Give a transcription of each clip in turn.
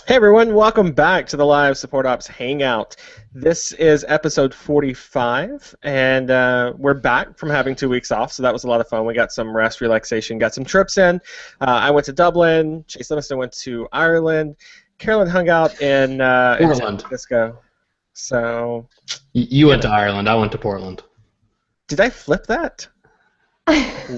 Hey everyone, welcome back to the Live Support Ops Hangout. This is episode 45, and we're back from having 2 weeks off, so that was a lot of fun. We got some rest, relaxation, got some trips in. I went to Dublin, Chase Livingston went to Ireland, Carolyn hung out in San Portland. Francisco. So, You you went know, to Ireland. I went to Portland. did I flip that?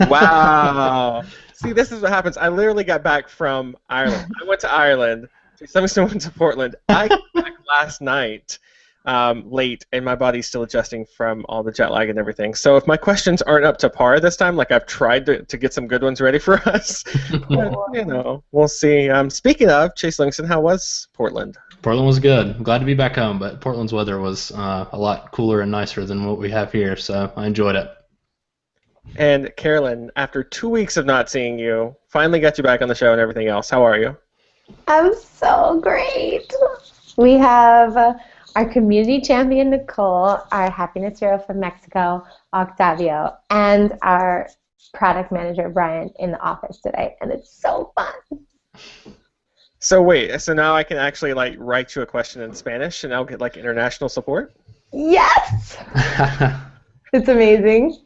Wow. See, this is what happens. I literally got back from Ireland. I went to Ireland. Chase Livingston went to Portland. I got back last night late, and my body's still adjusting from all the jet lag and everything. So if my questions aren't up to par this time, like I've tried to get some good ones ready for us, but, we'll see. Speaking of, Chase Livingston, how was Portland? Portland was good. I'm glad to be back home, but Portland's weather was a lot cooler and nicer than what we have here, so I enjoyed it. And Carolyn, after 2 weeks of not seeing you, finally got you back on the show and everything else. How are you? I'm so great. We have our community champion, Nicole, our happiness hero from Mexico, Octavio, and our product manager, Brian, in the office today, and it's so fun. So wait, so now I can actually write you a question in Spanish and I'll get international support? Yes! It's amazing.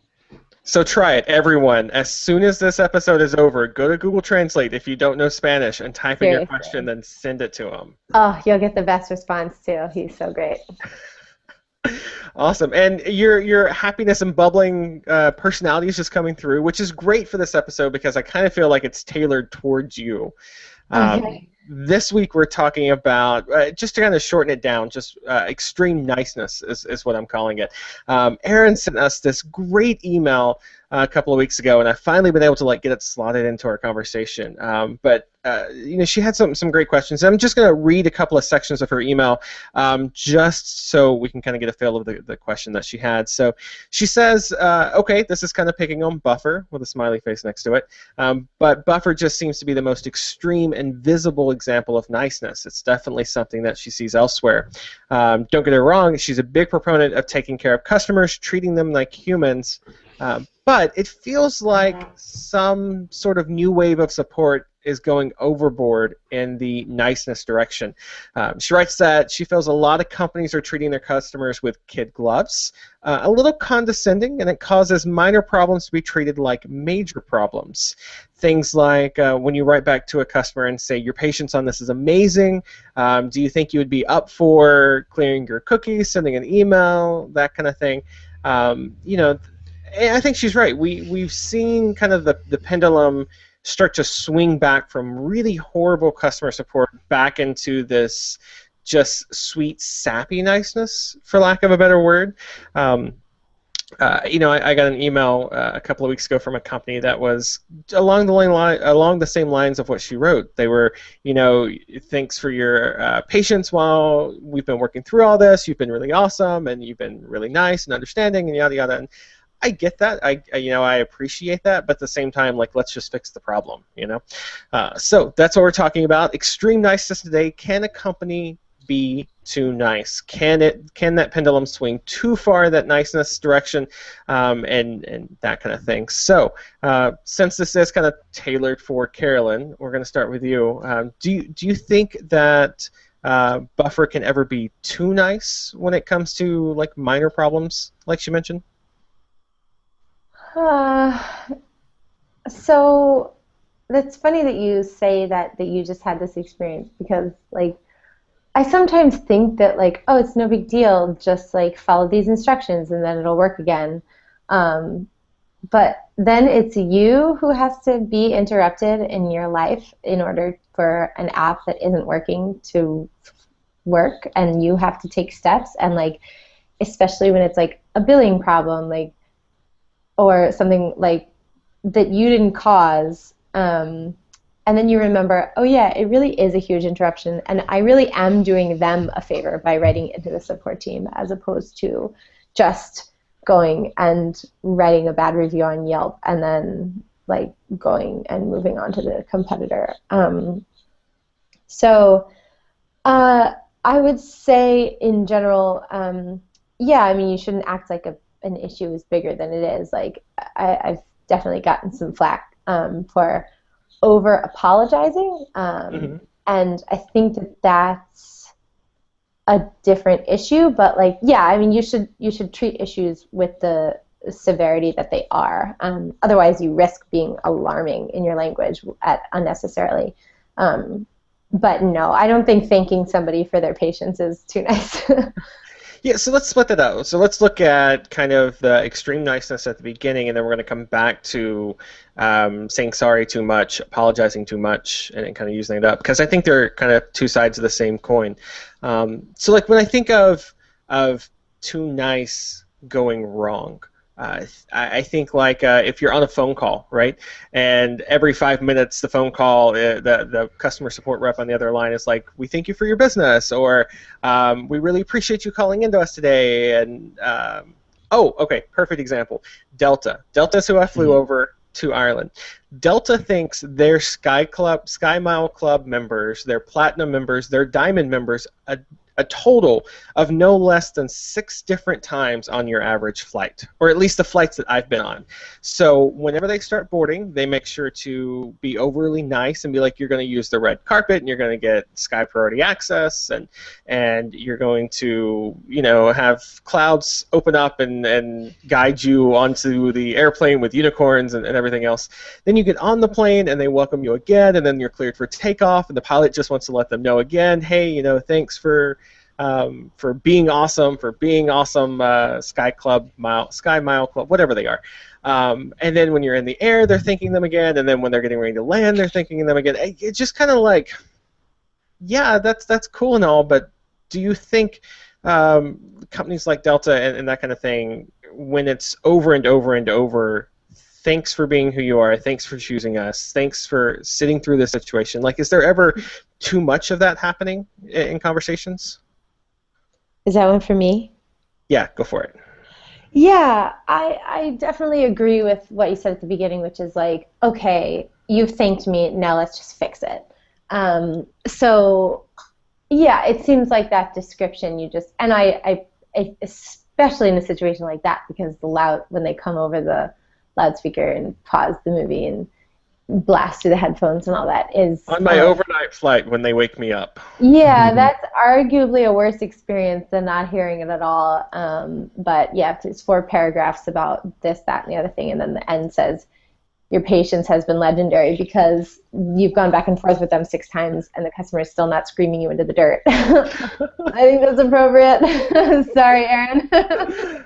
So try it, everyone. As soon as this episode is over, go to Google Translate if you don't know Spanish and type in your question, then send it to him. Oh, you'll get the best response too. He's so great. Awesome. And your happiness and bubbling personality is just coming through, which is great for this episode because I kind of feel like it's tailored towards you. Okay. This week we're talking about, just to kind of shorten it down, just extreme niceness is what I'm calling it. Erin sent us this great email a couple of weeks ago, and I've finally been able to get it slotted into our conversation. But she had some great questions. I'm just going to read a couple of sections of her email just so we can kind of get a feel of the question that she had. So she says, okay, this is kind of picking on Buffer with a smiley face next to it, but Buffer just seems to be the most extreme and visible example of niceness. It's definitely something that she sees elsewhere. Don't get her wrong, she's a big proponent of taking care of customers, treating them like humans, but it feels like some sort of new wave of support is going overboard in the niceness direction. She writes that she feels a lot of companies are treating their customers with kid gloves, a little condescending, and it causes minor problems to be treated like major problems. Things like when you write back to a customer and say, your patience on this is amazing, do you think you would be up for clearing your cookies, sending an email, that kind of thing. I think she's right. We've seen kind of the pendulum start to swing back from really horrible customer support back into this just sweet, sappy niceness, for lack of a better word. I got an email a couple of weeks ago from a company that was along the same lines of what she wrote. They were, thanks for your patience while we've been working through all this. You've been really awesome, and you've been really nice and understanding, and yada yada. And I get that. I appreciate that, but at the same time, let's just fix the problem, So that's what we're talking about. Extreme niceness today. Can a company be too nice? Can that pendulum swing too far that niceness direction, and that kind of thing? So since this is kind of tailored for Carolyn, we're going to start with you. Do you think that Buffer can ever be too nice when it comes to minor problems, like she mentioned? So that's funny that you say that you just had this experience because I sometimes think that oh, it's no big deal, just follow these instructions and then it'll work again. But then it's you who has to be interrupted in your life in order for an app that isn't working to work, and you have to take steps, and especially when it's a billing problem, or something that you didn't cause, and then you remember, oh yeah, it really is a huge interruption, and I really am doing them a favor by writing into the support team as opposed to just going and writing a bad review on Yelp and then going and moving on to the competitor. So I would say in general, yeah, I mean, you shouldn't act like an issue is bigger than it is. I've definitely gotten some flack for over apologizing, And I think that that's a different issue, but like, yeah, I mean, you should treat issues with the severity that they are. Otherwise, you risk being alarming in your language unnecessarily. But no, I don't think thanking somebody for their patience is too nice. Yeah, so let's split that out. So let's look at kind of the extreme niceness at the beginning, and then we're going to come back to saying sorry too much, apologizing too much, and kind of using it up, because I think they're kind of two sides of the same coin. So like when I think of too nice going wrong, I think like if you're on a phone call, right, and every 5 minutes the phone call, the customer support rep on the other line is like, "We thank you for your business," or "We really appreciate you calling into us today." And oh, okay, perfect example. Delta. Delta's who I flew over to Ireland. Delta thinks their Sky Mile Club members, their Platinum members, their Diamond members, a total of no less than 6 different times on your average flight, or at least the flights that I've been on. So whenever they start boarding, they make sure to be overly nice and be like, you're going to use the red carpet, and you're going to get Sky Priority Access, and you're going to, you know, have clouds open up and guide you onto the airplane with unicorns and everything else. Then you get on the plane, and they welcome you again, and then you're cleared for takeoff, and the pilot just wants to let them know again, hey, you know, thanks for being awesome, Sky Mile Club, whatever they are. And then when you're in the air, they're thanking them again, and then when they're getting ready to land, they're thanking them again. It's just kind of like, yeah, that's cool and all, but do you think companies like Delta and that kind of thing, when it's over and over and over, thanks for being who you are, thanks for choosing us, thanks for sitting through this situation, like, is there ever too much of that happening in conversations? Is that one for me? Yeah, go for it. Yeah, I definitely agree with what you said at the beginning, which is like, okay, you've thanked me, now let's just fix it. So, yeah, it seems like that description you just, and I especially in a situation like that, because when they come over the loudspeaker and pause the movie and blast through the headphones and all that is on my overnight flight when they wake me up. Yeah, that's arguably a worse experience than not hearing it at all. But yeah, it's 4 paragraphs about this, that, and the other thing, and then the end says your patience has been legendary because you've gone back and forth with them 6 times and the customer is still not screaming you into the dirt. I think that's appropriate. Sorry, Erin.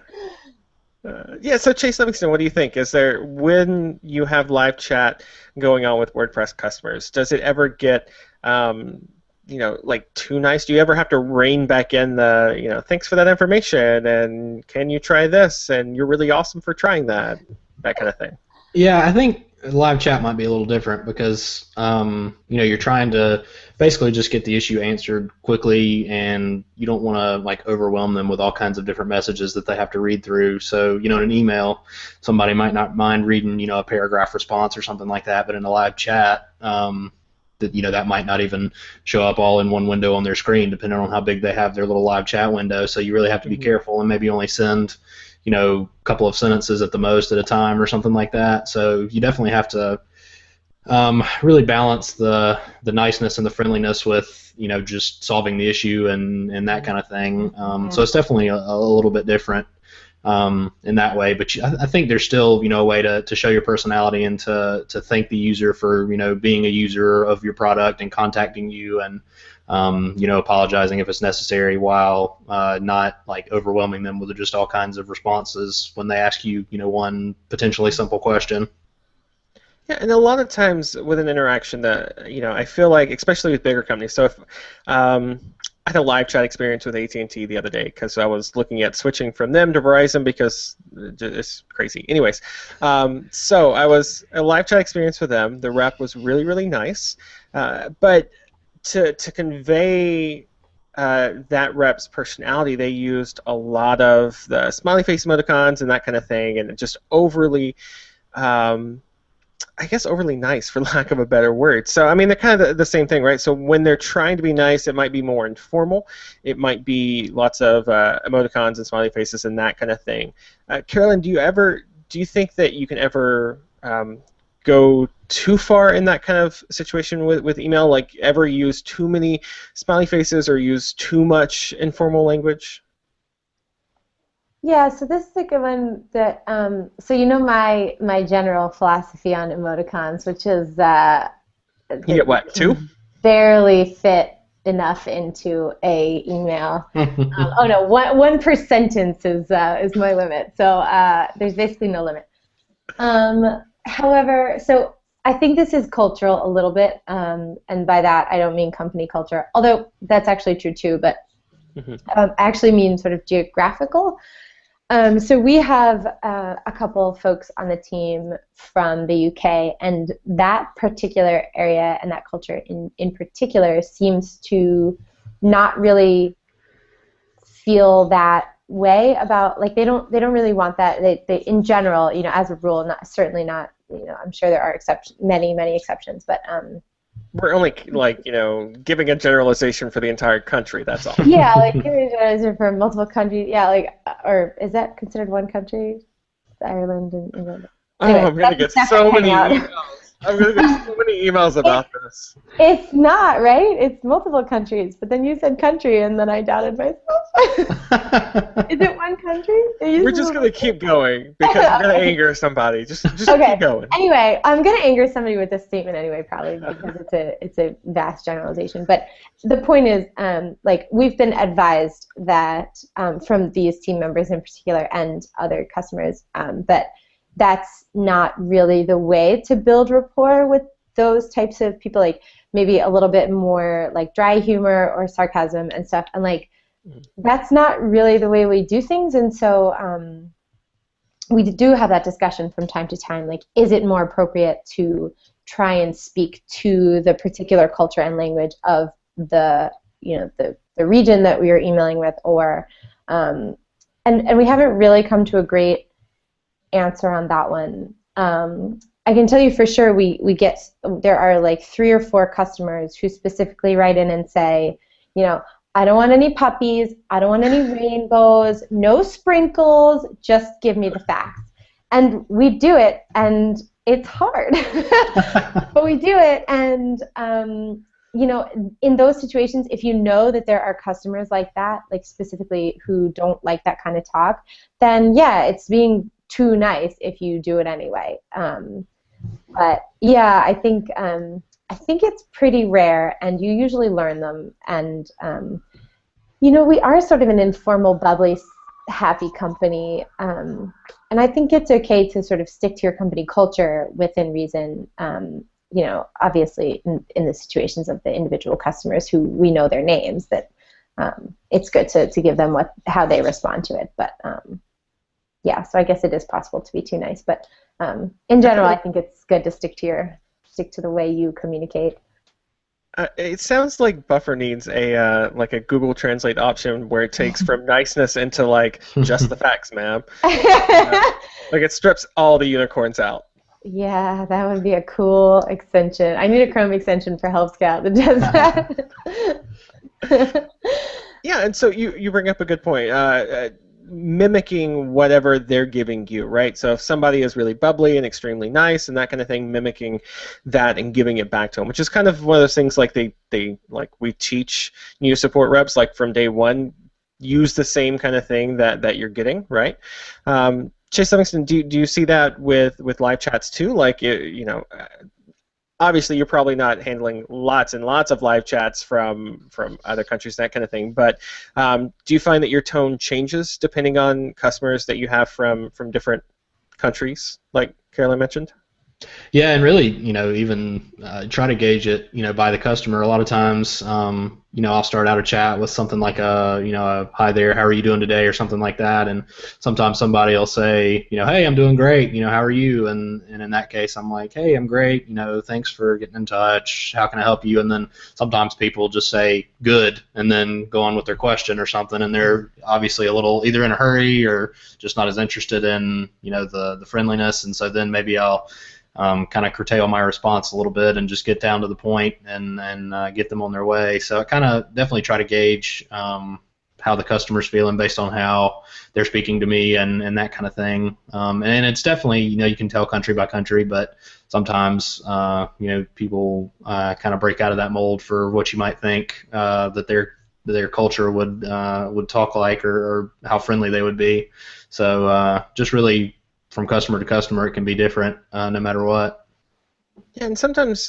Yeah, so Chase Livingston, what do you think? Is there, when you have live chat going on with WordPress customers, does it ever get, you know, like too nice? Do you ever have to rein back in the, you know, thanks for that information, and can you try this, and you're really awesome for trying that kind of thing? Yeah, I think live chat might be a little different because you know, you're trying to basically just get the issue answered quickly, and you don't want to like overwhelm them with all kinds of different messages that they have to read through. So, you know, in an email, somebody might not mind reading, you know, a paragraph response or something like that, but in a live chat, that, you know, that might not even show up all in one window on their screen, depending on how big they have their little live chat window. So you really have to be careful and maybe only send, you know, a couple of sentences at the most at a time or something like that. So you definitely have to really balance the niceness and the friendliness with, you know, just solving the issue and that kind of thing. So it's definitely a little bit different in that way. But I think there's still, you know, a way to show your personality and to thank the user for, you know, being a user of your product and contacting you, and you know, apologizing if it's necessary, while not like overwhelming them with just all kinds of responses when they ask you, you know, one potentially simple question. Yeah, and a lot of times with an interaction that, you know, I feel like, especially with bigger companies, so if I had a live chat experience with AT&T the other day because I was looking at switching from them to Verizon because it's crazy. Anyways, so I was a live chat experience with them. The rep was really, really nice, but to convey that rep's personality, they used a lot of the smiley face emoticons and that kind of thing, and just overly, I guess, overly nice, for lack of a better word. So, I mean, they're kind of the same thing, right? So when they're trying to be nice, it might be more informal. It might be lots of emoticons and smiley faces and that kind of thing. Carolyn, do you think that you can ever go too far in that kind of situation with email? Like, ever use too many smiley faces or use too much informal language? Yeah, so this is a good one that so you know my general philosophy on emoticons, which is You get what, two? barely fit enough into a email. Oh no, one per sentence is my limit. So there's basically no limit. However, so I think this is cultural a little bit, and by that I don't mean company culture, although that's actually true too, but I actually mean sort of geographical. So we have a couple of folks on the team from the UK, and that particular area and that culture in particular seems to not really feel that way about, like, they don't really want that. They in general, as a rule, not certainly not, I'm sure there are many exceptions, but We're only, like, giving a generalization for the entire country, that's all. yeah, like immigrants for multiple countries. Yeah, like, or is that considered one country? Ireland and England. Anyway, I'm going to get so many emails. I'm going to get so many emails about this. It's not, right? It's multiple countries. But then you said country, and then I doubted myself. Is it one country? We're just going to keep going because we're going to anger somebody. Just okay. Keep going. Anyway, I'm going to anger somebody with this statement anyway, probably because it's a vast generalization. But the point is, like, we've been advised that from these team members in particular and other customers that that's not really the way to build rapport with those types of people. Like, maybe a little bit more like dry humor or sarcasm and stuff, and like that's not really the way we do things. And so we do have that discussion from time to time, like, is it more appropriate to try and speak to the particular culture and language of the region that we are emailing with, or and we haven't really come to a great answer on that one. I can tell you for sure there are like 3 or 4 customers who specifically write in and say, I don't want any puppies, I don't want any rainbows, no sprinkles, just give me the facts. And we do it, and it's hard. But we do it, and in those situations, if you know that there are customers like that, like specifically who don't like that kind of talk, then yeah, it's being too nice if you do it anyway. But yeah, I think it's pretty rare, and you usually learn them. And we are sort of an informal, bubbly, happy company, and I think it's okay to sort of stick to your company culture within reason. Obviously in the situations of the individual customers who we know their names, that it's good to give them how they respond to it. But yeah, so I guess it is possible to be too nice, but in general, I think it's good to stick to the way you communicate. It sounds like Buffer needs a Google Translate option where it takes from niceness into like just the facts, ma'am. Like it strips all the unicorns out. Yeah, that would be a cool extension. I need a Chrome extension for Help Scout that does that. Yeah, and so you bring up a good point. Mimicking whatever they're giving you, right? So if somebody is really bubbly and extremely nice and that kind of thing, mimicking that and giving it back to them, which is kind of one of those things like we teach new support reps, like from day one, use the same kind of thing that you're getting, right? Chase Livingston, do you see that with live chats too? Like, obviously you're probably not handling lots and lots of live chats from other countries, that kind of thing, but do you find that your tone changes depending on customers that you have from different countries, like Caroline mentioned? Yeah, and really, even try to gauge it, by the customer. A lot of times, I'll start out a chat with something like a hi there, how are you doing today, or something like that. And sometimes somebody will say, hey, I'm doing great, how are you? And in that case, I'm like, hey, I'm great, thanks for getting in touch. How can I help you? And then sometimes people just say good and then go on with their question or something, and they're obviously a little either in a hurry or just not as interested in, the friendliness. And so then maybe I'll kind of curtail my response a little bit and just get down to the point and get them on their way. So I kind of definitely try to gauge how how the customer's feeling based on how they're speaking to me and that kind of thing. And it's definitely, you can tell country by country, but sometimes, people kind of break out of that mold for what you might think that their culture would talk like or how friendly they would be. So just really from customer to customer, it can be different no matter what. Yeah, and sometimes,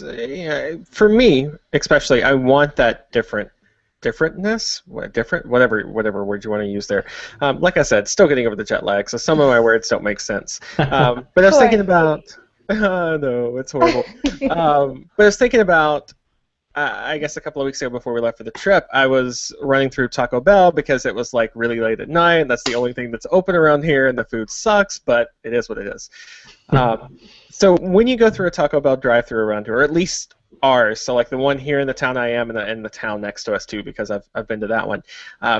for me especially, I want that differentness, whatever word you want to use there. Like I said, still getting over the jet lag, so some of my words don't make sense. But I was thinking about, no, it's horrible. But I was thinking about, I guess a couple of weeks ago before we left for the trip, I was running through Taco Bell because it was like really late at night, and that's the only thing that's open around here, and the food sucks, but it is what it is. So when you go through a Taco Bell drive-thru around here, or at least ours, so like the one here in the town I am, and the town next to us too, because I've been to that one.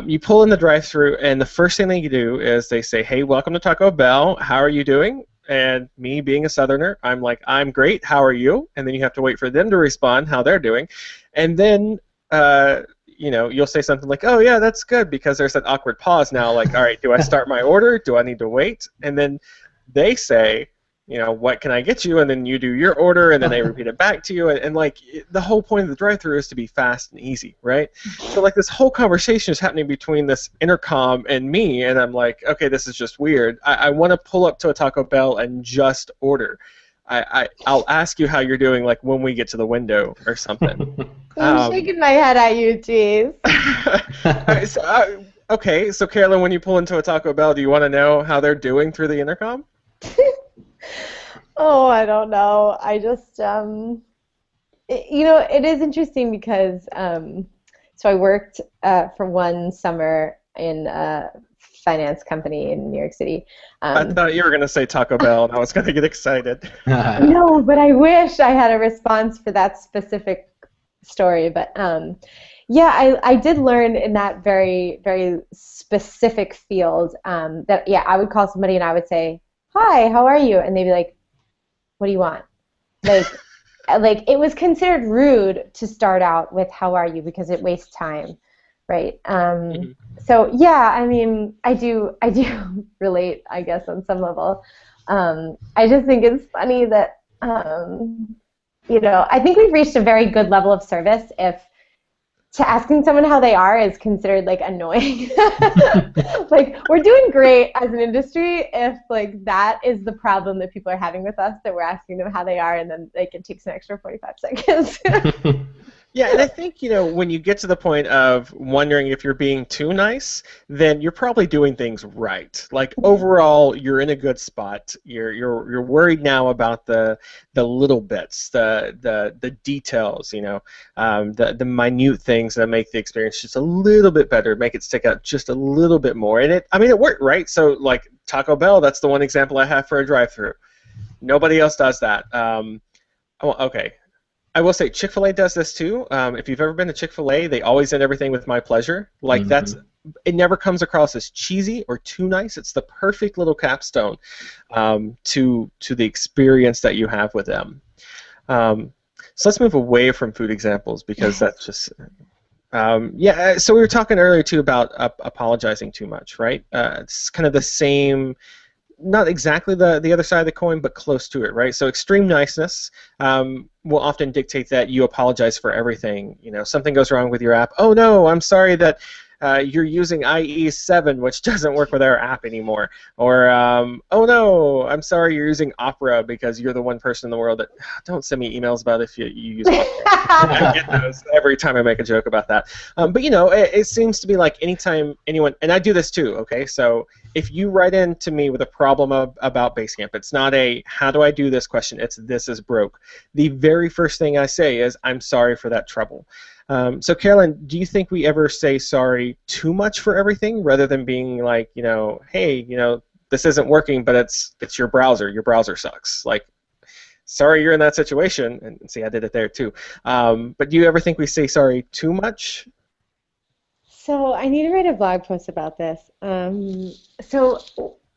You pull in the drive-thru, and the first thing they do is they say, "Hey, welcome to Taco Bell. How are you doing?" And me being a Southerner, I'm like, "I'm great. How are you?" And then you have to wait for them to respond how they're doing, and then you'll say something like, "Oh yeah, that's good," because there's that awkward pause now. Like, all right, do I start my order? Do I need to wait? And then they say, "What can I get you?" And then you do your order, and then they repeat it back to you. And like, the whole point of the drive-thru is to be fast and easy, right? So like this whole conversation is happening between this intercom and me, and I'm like, okay, this is just weird. I want to pull up to a Taco Bell and just order. I'll ask you how you're doing, like when we get to the window or something. I'm shaking my head at you, jeez. Okay, so Carolyn, when you pull into a Taco Bell, do you want to know how they're doing through the intercom? Oh, I don't know. I just, it is interesting because, so I worked for one summer in a finance company in New York City. I thought you were going to say Taco Bell, and I was going to get excited. No, but I wish I had a response for that specific story. But yeah, I did learn in that very, very specific field that, yeah, I would call somebody and I would say, "Hi, how are you?" And they'd be like, "What do you want?" Like it was considered rude to start out with "How are you?" because it wastes time, right? So yeah, I mean, I do relate, I guess, on some level. I just think it's funny that I think we've reached a very good level of service if to asking someone how they are is considered like annoying. Like we're doing great as an industry if like that is the problem that people are having with us, that we're asking them how they are and then like it takes an extra 45 seconds. Yeah, and I think, when you get to the point of wondering if you're being too nice, then you're probably doing things right. Like overall, you're in a good spot. You're worried now about the little bits, the details, the minute things that make the experience just a little bit better, make it stick out just a little bit more. And it worked, right? So like Taco Bell, that's the one example I have for a drive-thru. Nobody else does that. Okay. I will say Chick-fil-A does this too. If you've ever been to Chick-fil-A, they always end everything with "my pleasure." Like it never comes across as cheesy or too nice. It's the perfect little capstone to the experience that you have with them. So let's move away from food examples because that's just yeah. So we were talking earlier too about apologizing too much, right? It's kind of the same. Not exactly the other side of the coin, but close to it, right? So extreme niceness will often dictate that you apologize for everything. Something goes wrong with your app. "Oh no, I'm sorry that you're using IE7, which doesn't work with our app anymore." Or, "Oh no, I'm sorry you're using Opera because you're the one person in the world that..." Don't send me emails about if you use Opera. I get those every time I make a joke about that. But it seems to be like anytime anyone, and I do this too, okay? So if you write in to me with a problem about Basecamp, it's not a "how do I do this" question, it's "this is broke." The very first thing I say is "I'm sorry for that trouble." So Carolyn, do you think we ever say sorry too much for everything rather than being like, "Hey, this isn't working, but it's your browser sucks." Like, sorry you're in that situation, and see, I did it there too. But do you ever think we say sorry too much? So I need to write a blog post about this. So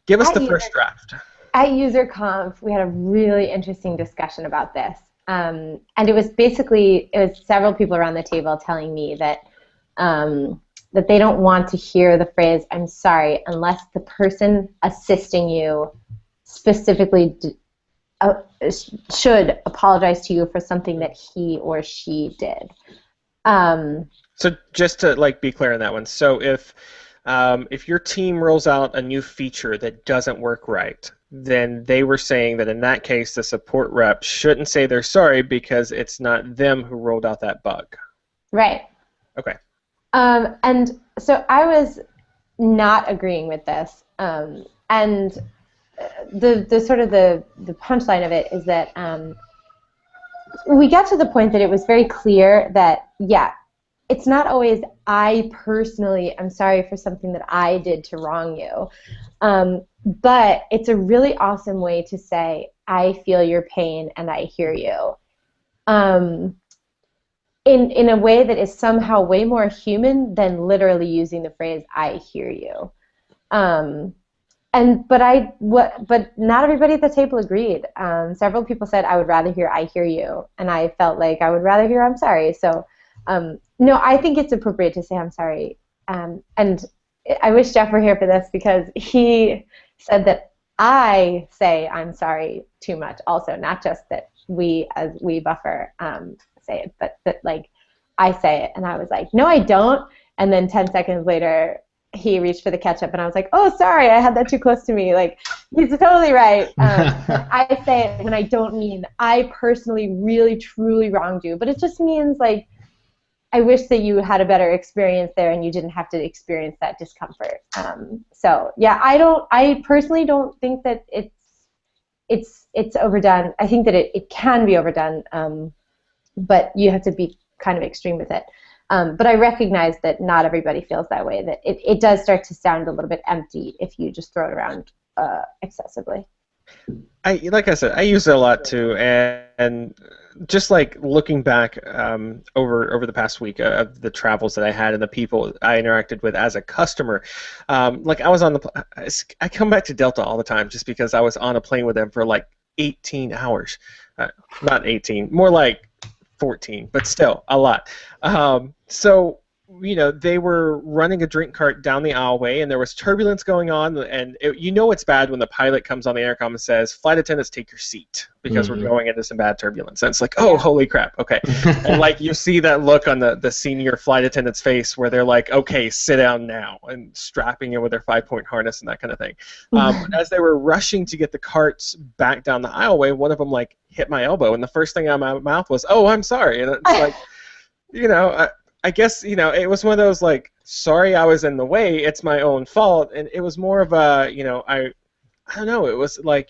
give us the first draft. At UserConf, we had a really interesting discussion about this. And it was several people around the table telling me that that they don't want to hear the phrase "I'm sorry" unless the person assisting you specifically should apologize to you for something that he or she did. So just to like be clear on that one, so if your team rolls out a new feature that doesn't work right, then they were saying that in that case the support rep shouldn't say they're sorry because it's not them who rolled out that bug. Right. Okay. And so I was not agreeing with this, and the sort of the punchline of it is that we got to the point that it was very clear that, yeah, it's not always I personally am sorry for something that I did to wrong you, but it's a really awesome way to say I feel your pain and I hear you, in a way that is somehow way more human than literally using the phrase I hear you. But not everybody at the table agreed. Several people said I would rather hear I hear you, and I felt like I would rather hear I'm sorry. So no, I think it's appropriate to say I'm sorry. And I wish Jeff were here for this because he said that I say I'm sorry too much also, not just that we as we buffer say it, but that like I say it, and I was like, no, I don't. And then 10 seconds later, he reached for the ketchup, and I was like, oh, sorry, I had that too close to me. Like, he's totally right. I say it when I don't mean I personally really, truly wronged you, but it just means, like, I wish that you had a better experience there and you didn't have to experience that discomfort. So, yeah, I personally don't think that it's overdone. I think that it can be overdone, but you have to be kind of extreme with it. But I recognize that not everybody feels that way, that it does start to sound a little bit empty if you just throw it around excessively. Like I said, I use it a lot too, and just like looking back over the past week of the travels that I had and the people I interacted with as a customer, like I was I come back to Delta all the time just because I was on a plane with them for like 18 hours, not 18, more like 14, but still a lot. So they were running a drink cart down the aisleway, and there was turbulence going on, and it's bad when the pilot comes on the intercom and says, "Flight attendants, take your seat," because we're going into some bad turbulence. And it's like, oh, holy crap, okay. And like you see that look on the senior flight attendant's face where they're like, okay, sit down now, and strapping in with their 5-point harness and that kind of thing. As they were rushing to get the carts back down the aisleway, one of them like hit my elbow, and the first thing out of my mouth was, "Oh, I'm sorry." And it's like, I guess, it was one of those, like, sorry I was in the way, it's my own fault, and it was more of a, I don't know, it was like,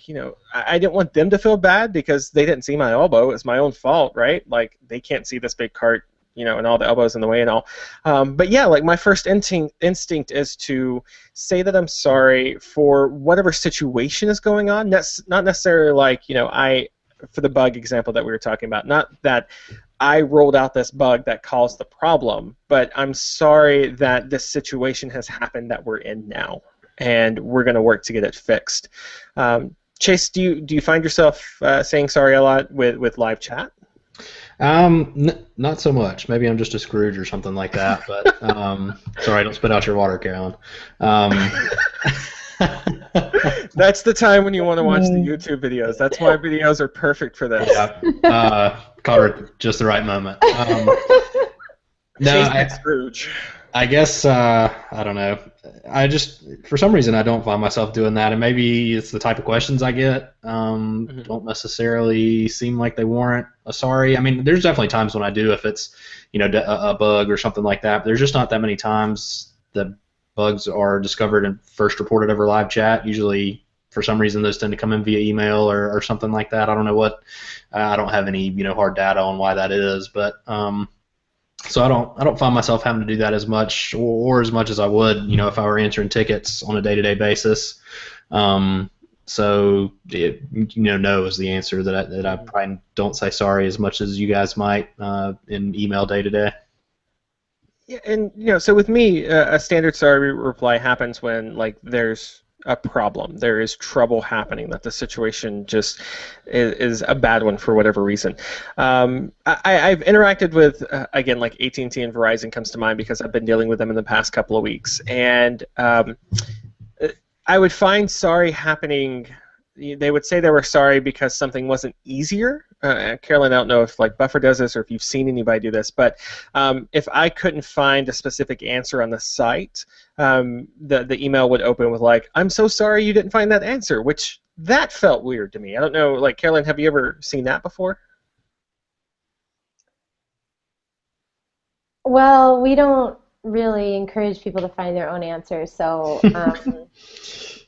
I didn't want them to feel bad because they didn't see my elbow, it's my own fault, right? Like, they can't see this big cart, and all the elbows in the way and all. But yeah, like, my first instinct is to say that I'm sorry for whatever situation is going on, not necessarily like, for the bug example that we were talking about, not that I rolled out this bug that caused the problem, but I'm sorry that this situation has happened that we're in now, and we're going to work to get it fixed. Chase, do you find yourself saying sorry a lot with live chat? Not so much. Maybe I'm just a Scrooge or something like that. But sorry, don't spit out your water, Carolyn. That's the time when you want to watch the YouTube videos. That's why videos are perfect for this. Yeah. Caught her at just the right moment. Scrooge. I guess I don't know. I just, for some reason, I don't find myself doing that, and maybe it's the type of questions I get. Don't necessarily seem like they warrant a sorry. I mean, there's definitely times when I do if it's a bug or something like that. But there's just not that many times that bugs are discovered and first reported over live chat. Usually, for some reason, those tend to come in via email or something like that. I don't know what. I don't have any hard data on why that is, but so I don't find myself having to do that as much or as much as I would if I were answering tickets on a day-to-day basis. So no is the answer that I probably don't say sorry as much as you guys might in email day-to-day. Yeah, and so with me, a standard sorry reply happens when like there's a problem. There is trouble happening, that the situation just is a bad one for whatever reason. I've interacted with, again, like AT&T and Verizon comes to mind because I've been dealing with them in the past couple of weeks. And I would find sorry happening. They would say they were sorry because something wasn't easier. Carolyn, I don't know if like Buffer does this or if you've seen anybody do this, but if I couldn't find a specific answer on the site, the email would open with like, "I'm so sorry you didn't find that answer," which that felt weird to me. I don't know, like Carolyn, have you ever seen that before? Well, we don't really encourage people to find their own answers, so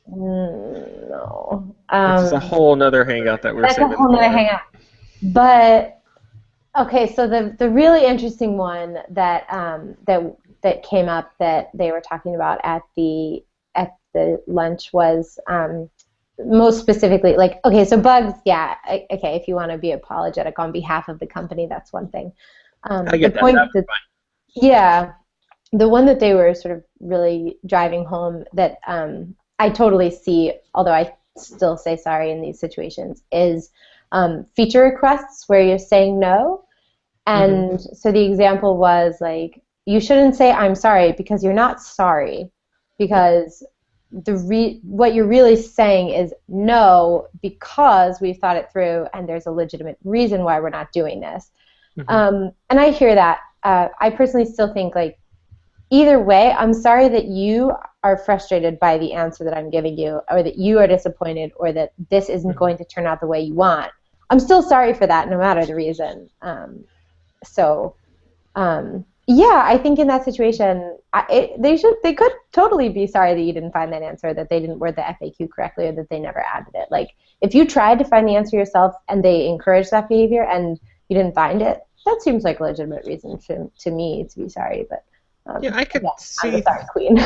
no. Which is a whole nother hangout that we're That's a saving whole nother for. hangout. But okay, so the really interesting one that that came up that they were talking about at the lunch was most specifically like, okay, so bugs, yeah, okay, if you want to be apologetic on behalf of the company, that's one thing. I get the point that. that yeah, the one that they were sort of really driving home that I totally see, although I still say sorry in these situations, is feature requests where you're saying no. And so the example was like, you shouldn't say I'm sorry because you're not sorry, because what you're really saying is no because we've thought it through and there's a legitimate reason why we're not doing this. And I hear that. I personally still think like, either way, I'm sorry that you are frustrated by the answer that I'm giving you, or that you are disappointed, or that this isn't going to turn out the way you want. I'm still sorry for that, no matter the reason. Yeah, I think in that situation, they could totally be sorry that you didn't find that answer, that they didn't word the FAQ correctly, or that they never added it. Like, if you tried to find the answer yourself and they encouraged that behavior and you didn't find it, that seems like a legitimate reason to me to be sorry. But yeah, I could see. I'm the sorry queen.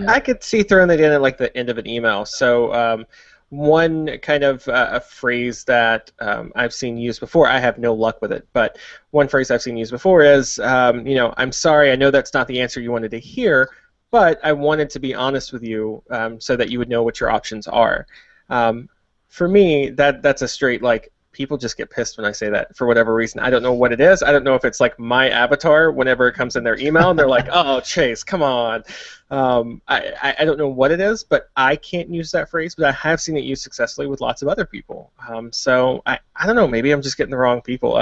I could see throwing that in at like the end of an email. So one kind of a phrase that I've seen used before. I have no luck with it, but one phrase I've seen used before is, I'm sorry. I know that's not the answer you wanted to hear, but I wanted to be honest with you so that you would know what your options are. For me, that's a straight like. People just get pissed when I say that for whatever reason. I don't know what it is. I don't know if it's like my avatar whenever it comes in their email and they're like, "Oh, Chase, come on." I don't know what it is, but I can't use that phrase, but I have seen it used successfully with lots of other people. So I don't know. Maybe I'm just getting the wrong people.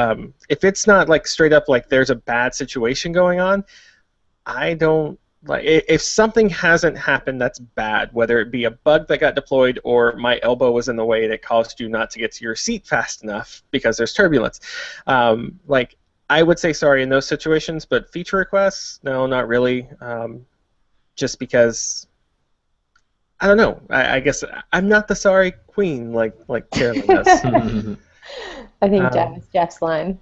If it's not like straight up like there's a bad situation going on, I don't. Like, if something hasn't happened that's bad, whether it be a bug that got deployed or my elbow was in the way that caused you not to get to your seat fast enough because there's turbulence, like I would say sorry in those situations, but feature requests, no, not really. Just because I don't know. I guess I'm not the sorry queen like Carolyn does. I think Jeff's line.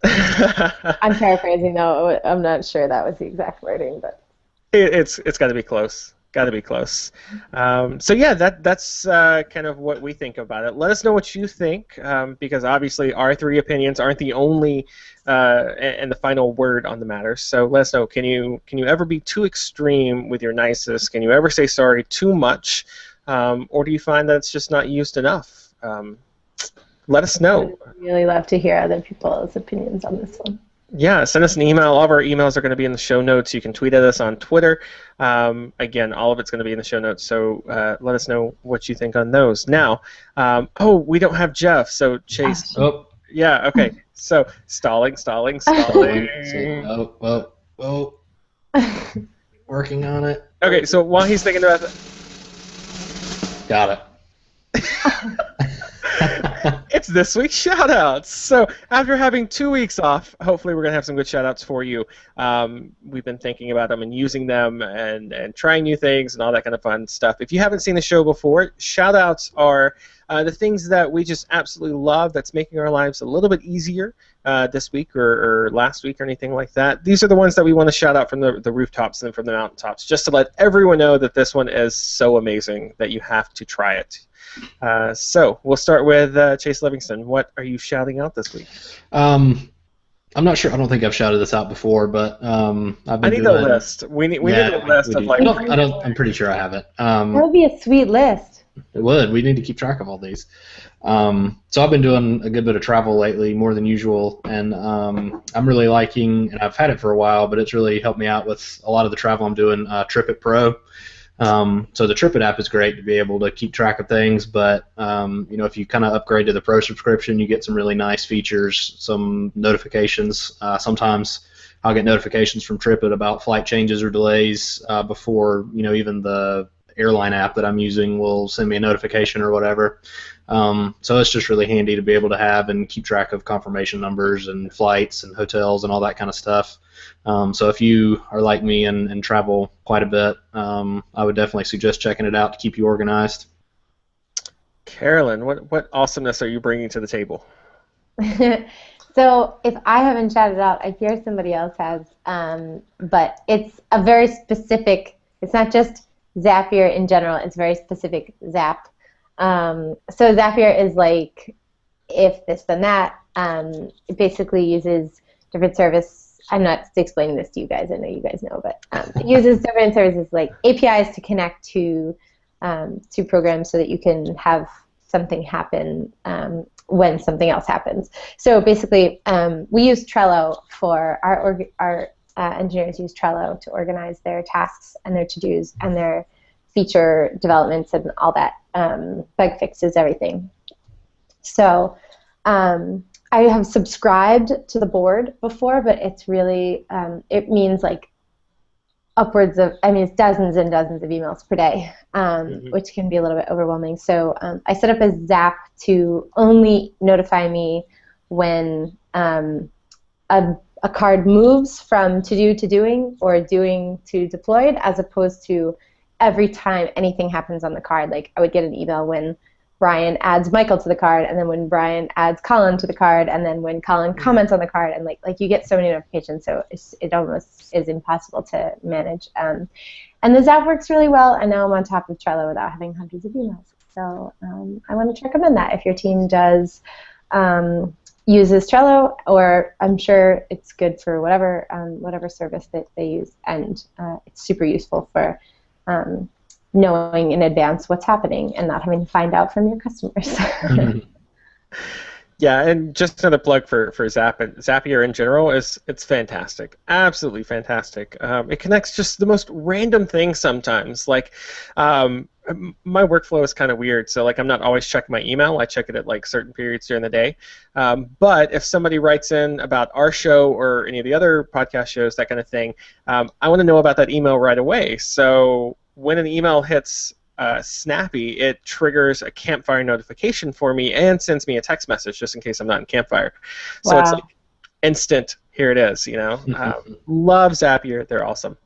I'm paraphrasing though. I'm not sure that was the exact wording, but. It's got to be close. Got to be close. So yeah, that's kind of what we think about it. Let us know what you think, because obviously our three opinions aren't the only and the final word on the matter. So let us know. Can you ever be too extreme with your niceness? Can you ever say sorry too much, or do you find that it's just not used enough? Let us know. I'd really love to hear other people's opinions on this one. Yeah, send us an email. All of our emails are going to be in the show notes. You can tweet at us on Twitter. Again, all of it's going to be in the show notes, so let us know what you think on those. Now, we don't have Jeff, so Chase. Oh. Yeah, okay. So, stalling. Oh. Working on it. Okay, so while he's thinking about that. Got it. It's this week's shoutouts. So after having 2 weeks off, hopefully we're going to have some good shoutouts for you. We've been thinking about them and using them and trying new things and all that kind of fun stuff. If you haven't seen the show before, shoutouts are the things that we just absolutely love that's making our lives a little bit easier this week or last week or anything like that. These are the ones that we want to shout out from the rooftops and from the mountaintops, just to let everyone know that this one is so amazing that you have to try it. So we'll start with Chase Livingston. What are you shouting out this week? I'm I'm not sure. I don't think I've shouted this out before, but I've I been need doing. a list. We need Yeah, a list we of do. like. I'm pretty sure I have it. That would be a sweet list. It would. We need to keep track of all these. So I've been doing a good bit of travel lately, more than usual, and I'm really liking, and I've had it for a while, but it's really helped me out with a lot of the travel I'm doing. TripIt Pro. So the TripIt app is great to be able to keep track of things, but if you kind of upgrade to the Pro subscription, you get some really nice features, some notifications. Sometimes I'll get notifications from TripIt about flight changes or delays before even the airline app that I'm using will send me a notification or whatever. So it's just really handy to be able to have and keep track of confirmation numbers and flights and hotels and all that kind of stuff. So if you are like me and travel quite a bit, I would definitely suggest checking it out to keep you organized. Carolyn, what awesomeness are you bringing to the table? So if I haven't shouted out, I hear somebody else has, but it's a very specific, it's not just Zapier in general, it's very specific Zap. So Zapier is like if this then that. It basically uses different service. I'm not explaining this to you guys. I know you guys know, but it uses different services like APIs to connect to programs so that you can have something happen when something else happens. So basically, we use Trello for our engineers use Trello to organize their tasks and their to-dos and their feature developments and all that, bug fixes, everything. So I have subscribed to the board before, but it's really, it means like upwards of, it's dozens and dozens of emails per day, which can be a little bit overwhelming. So I set up a Zap to only notify me when a card moves from to do to doing or doing to deployed, as opposed to every time anything happens on the card. Like I would get an email when Brian adds Michael to the card, and then when Brian adds Colin to the card, and then when Colin comments on the card, and like you get so many notifications, so it almost is impossible to manage. And the Zap works really well, and now I'm on top of Trello without having hundreds of emails. So I want to recommend that if your team does uses Trello, or I'm sure it's good for whatever service that they use, and it's super useful for knowing in advance what's happening and not having to find out from your customers. Yeah, and just another plug for Zapier in general it's fantastic, absolutely fantastic. It connects just the most random things sometimes. Like my workflow is kind of weird, so like I'm not always checking my email. I check it at like certain periods during the day. But if somebody writes in about our show or any of the other podcast shows, that kind of thing, I want to know about that email right away. So when an email hits Snappy, it triggers a Campfire notification for me and sends me a text message just in case I'm not in Campfire. So Wow. it's like instant. Here it is. Love Zapier. They're awesome.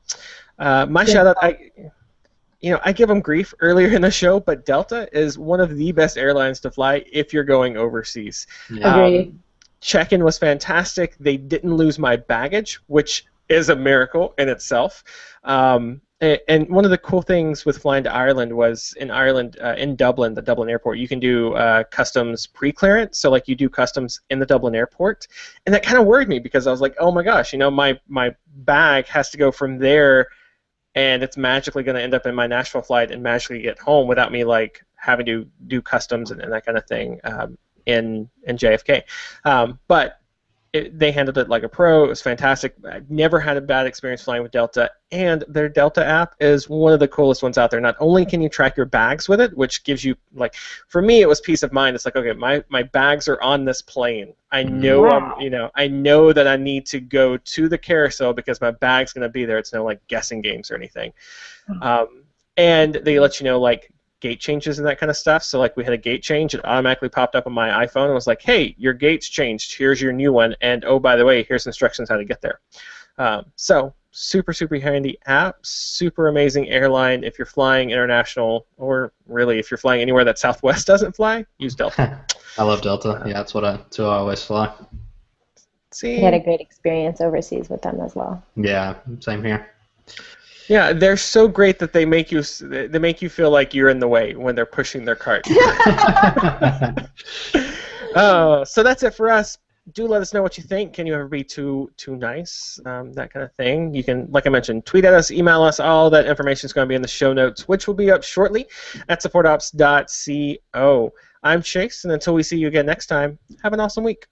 My shout out. I give them grief earlier in the show, but Delta is one of the best airlines to fly if you're going overseas. Agreed. Check-in was fantastic. They didn't lose my baggage, which is a miracle in itself. And one of the cool things with flying to Ireland was in Ireland, in Dublin, the Dublin airport, you can do customs pre-clearance. So like you do customs in the Dublin airport, and that kind of worried me because I was like, oh my gosh, my bag has to go from there, and it's magically going to end up in my Nashville flight and magically get home without me like having to do customs and that kind of thing in JFK. But they handled it like a pro. It was fantastic. I've never had a bad experience flying with Delta, and their Delta app is one of the coolest ones out there. Not only can you track your bags with it, which gives you, like, for me, it was peace of mind. It's like, okay, my bags are on this plane. I know I know that I need to go to the carousel because my bag's going to be there. It's no like guessing games or anything. And they let you know like gate changes and that kind of stuff. So like we had a gate change, it automatically popped up on my iPhone and was like, hey, your gate's changed, here's your new one, and oh, by the way, here's instructions how to get there. So super handy app, super amazing airline. If you're flying international, or really if you're flying anywhere that Southwest doesn't fly, use Delta. I love Delta. Yeah, that's who I always fly. I had a great experience overseas with them as well. Yeah, same here. Yeah, they're so great that they make you feel like you're in the way when they're pushing their cart. So that's it for us. Do let us know what you think. Can you ever be too nice? That kind of thing. You can, like I mentioned, tweet at us, email us. All that information is going to be in the show notes, which will be up shortly at supportops.co. I'm Chase, and until we see you again next time, have an awesome week.